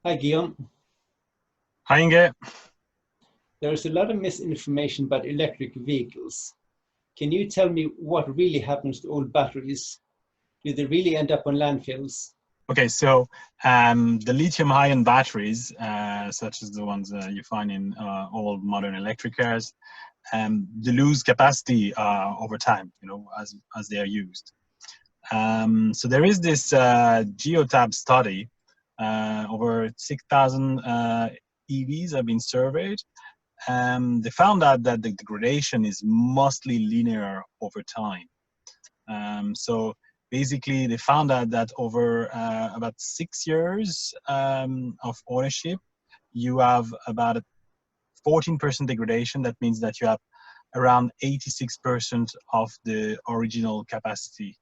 Hi, Guillaume. Hi Inge. There's a lot of misinformation about electric vehicles. Can you tell me what really happens to old batteries? Do they really end up on landfills? Okay, so the lithium-ion batteries, such as the ones you find in all modern electric cars, they lose capacity over time, as they are used. So there is this Geotab study. Over 6,000 EVs have been surveyed. They found out that the degradation is mostly linear over time. So basically, they found out that over about 6 years of ownership, you have about a 14% degradation. That means that you have around 86% of the original capacity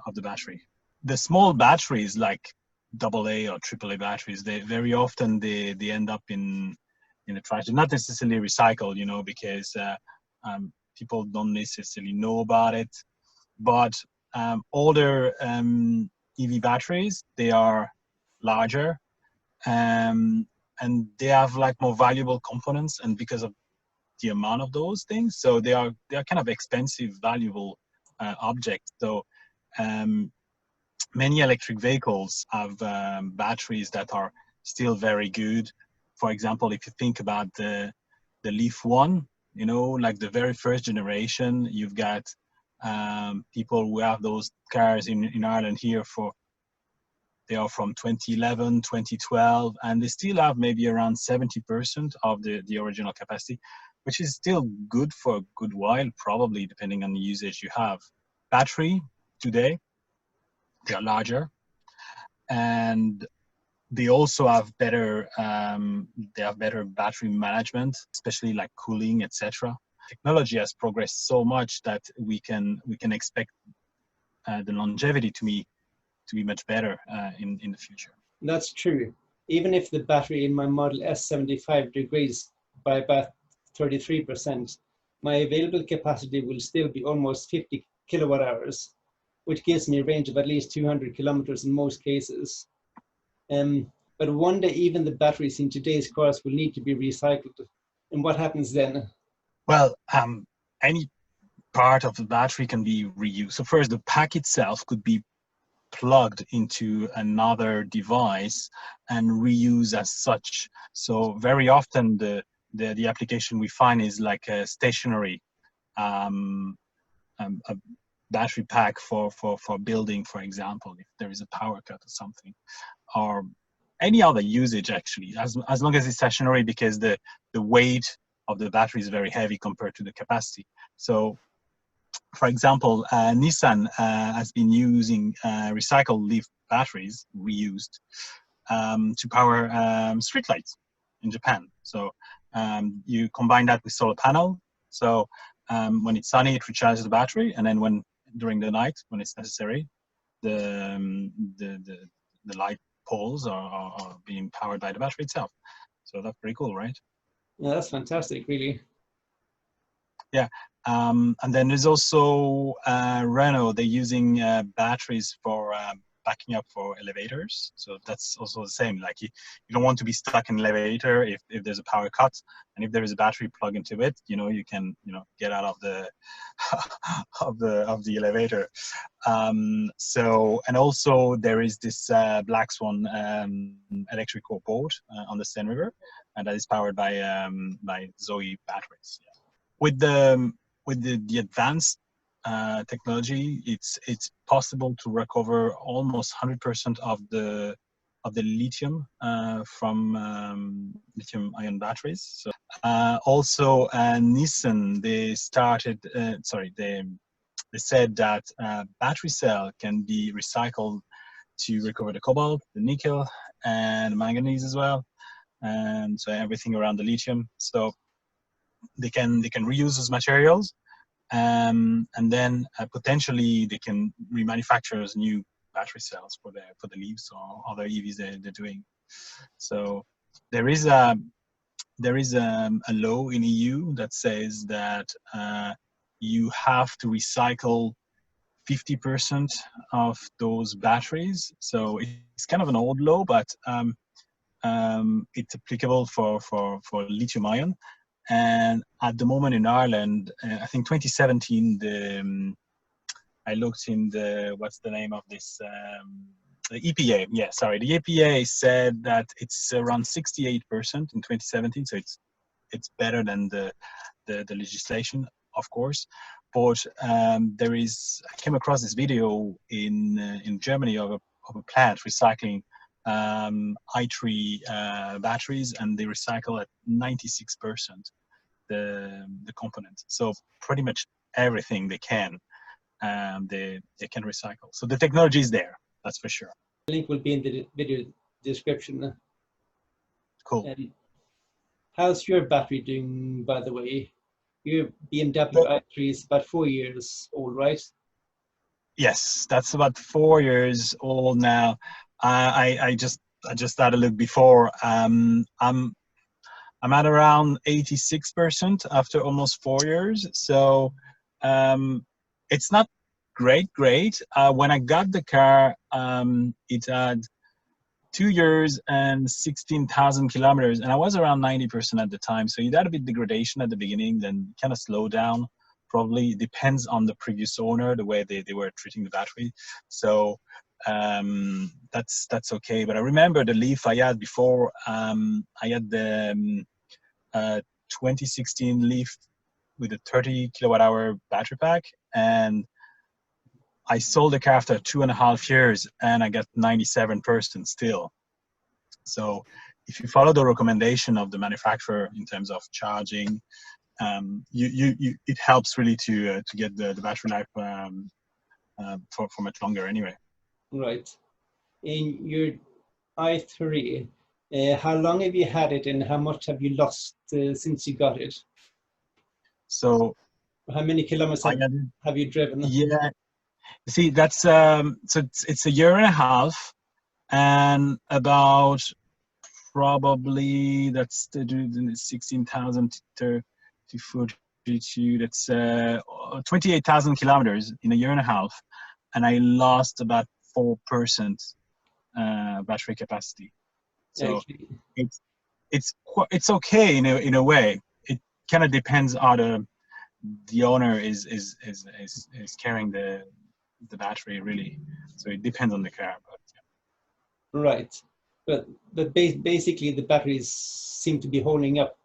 of the battery. The small batteries, like AA or AAA batteries, they very often they end up in the trash. They're not necessarily recycled, because people don't necessarily know about it. But older EV batteries, they are larger, and they have like more valuable components, and because of the amount of those things, so they are kind of expensive, valuable objects. So um, many electric vehicles have batteries that are still very good. For example, if you think about the Leaf One, like the very first generation, you've got people who have those cars in Ireland here they are from 2011, 2012, and they still have maybe around 70% of the original capacity, which is still good for a good while, probably depending on the usage you have. Battery today, they are larger, and they also have better battery management, especially like cooling, etc. Technology has progressed so much that we can expect the longevity to be much better in the future. That's true. Even if the battery in my Model S75 degrades by about 33%, my available capacity will still be almost 50 kilowatt hours, which gives me a range of at least 200 kilometers in most cases. But one day, even the batteries in today's cars will need to be recycled. And what happens then? Well, any part of the battery can be reused. So first, the pack itself could be plugged into another device and reused as such. So very often the application we find is like a stationary um, a battery pack for building, for example, if there is a power cut or something, or any other usage actually, as long as it's stationary, because the weight of the battery is very heavy compared to the capacity. So for example, Nissan has been using recycled Leaf batteries, reused, to power streetlights in Japan. So you combine that with solar panel. So when it's sunny, it recharges the battery, and then during the night, when it's necessary, the the light poles are being powered by the battery itself. So that's pretty cool, right? Yeah, that's fantastic, really. Yeah. And then there's also Renault. They're using batteries for backing up for elevators. So that's also the same. Like you don't want to be stuck in an elevator if there's a power cut, and if there is a battery plug into it, you can get out of the of the elevator. So, and also there is this Black Swan electrical boat on the Seine River, and that is powered by Zoe batteries. Yeah. With the advanced technology, it's possible to recover almost 100% of the lithium from lithium-ion batteries. So also Nissan, they said that battery cell can be recycled to recover the cobalt, the nickel, and manganese as well, and so everything around the lithium. So they can reuse those materials, and then potentially they can remanufacture new battery cells for the Leafs or other EVs they're doing. So there is a law in EU that says that you have to recycle 50% of those batteries. So it's kind of an old law, but it's applicable for lithium ion. And at the moment in Ireland, I think 2017, I looked in what's the name of this? The EPA. Yeah, sorry. The EPA said that it's around 68% in 2017. So it's better than the legislation, of course. But I came across this video in Germany of a plant recycling i3 batteries, and they recycle at 96% the components. So pretty much everything they can can recycle. So the technology is there, that's for sure. The link will be in the video description. Cool. How's your battery doing, by the way? Your BMW i3 is about 4 years old, right? Yes, that's about 4 years old now. I just had a look before. I'm at around 86% after almost 4 years. So it's not great. When I got the car, it had 2 years and 16,000 kilometers, and I was around 90% at the time. So it had a bit degradation at the beginning, then kind of slow down. Probably it depends on the previous owner, the way they were treating the battery. So that's okay. But I remember the Leaf I had before. I had the 2016 Leaf with a 30 kilowatt hour battery pack, and I sold the car after 2.5 years, and I got 97% still. So if you follow the recommendation of the manufacturer in terms of charging, it helps really to get the battery life for much longer anyway. Right. In your i3, how long have you had it, and how much have you lost since you got it? So how many kilometers have you driven? Yeah, see, that's so it's a year and a half, and about probably that's the 16,000 to 42. That's 28,000 kilometers in a year and a half, and I lost about 4% battery capacity. So it's okay in a way. It kind of depends on the owner is carrying the battery, really. So it depends on the car. But yeah. Right, but basically the batteries seem to be holding up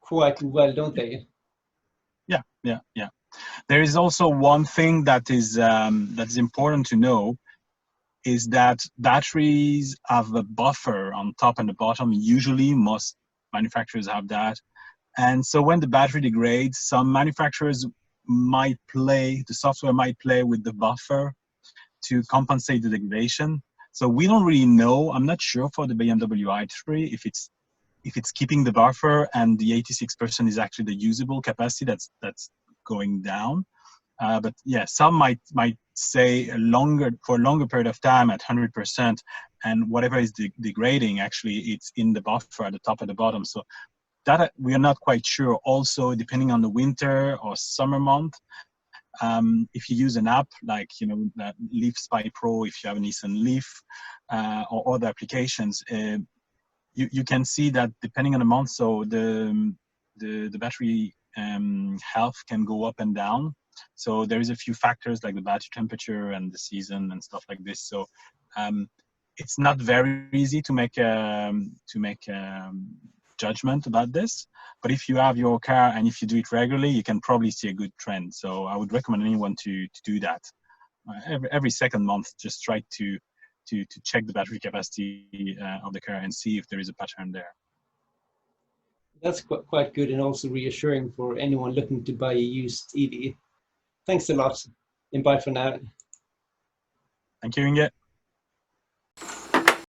quite well, don't they? Yeah. There is also one thing that is important to know, is that batteries have a buffer on top and the bottom. Usually most manufacturers have that. And so when the battery degrades, some manufacturers the software might play with the buffer to compensate the degradation. So we don't really know. I'm not sure for the BMW i3 if it's keeping the buffer and the 86% is actually the usable capacity that's going down. But yeah, some might say for a longer period of time at 100%, and whatever is degrading, actually it's in the buffer at the top and the bottom. So that we are not quite sure. Also, depending on the winter or summer month, if you use an app like that Leaf Spy Pro, if you have a Nissan Leaf or other applications, you can see that depending on the month, so the battery health can go up and down. So there is a few factors like the battery temperature and the season and stuff like this. So it's not very easy to make judgment about this, but if you have your car and if you do it regularly, you can probably see a good trend. So I would recommend anyone to do that. Every second month, just try to check the battery capacity of the car and see if there is a pattern there. That's quite good and also reassuring for anyone looking to buy a used EV. Thanks a lot, and bye for now. Thank you, Inge.